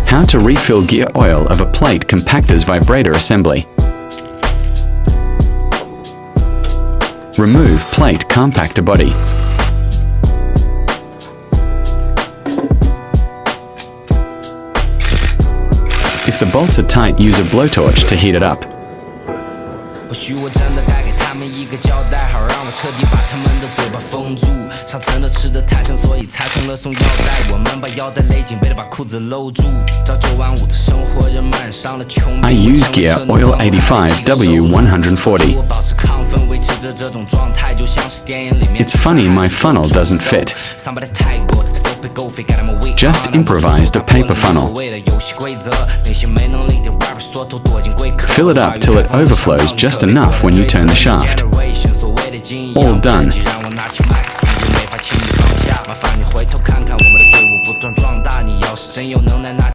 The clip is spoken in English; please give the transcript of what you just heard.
How to refill gear oil of a plate compactors vibrator assembly. Remove plate compactor body. If the bolts are tight, use a blowtorch to heat it up. I use gear oil 85W140. It's funny my funnel doesn't fit. Just improvised a paper funnel. Fill it up till it overflows just enough when you turn the shaft. All done.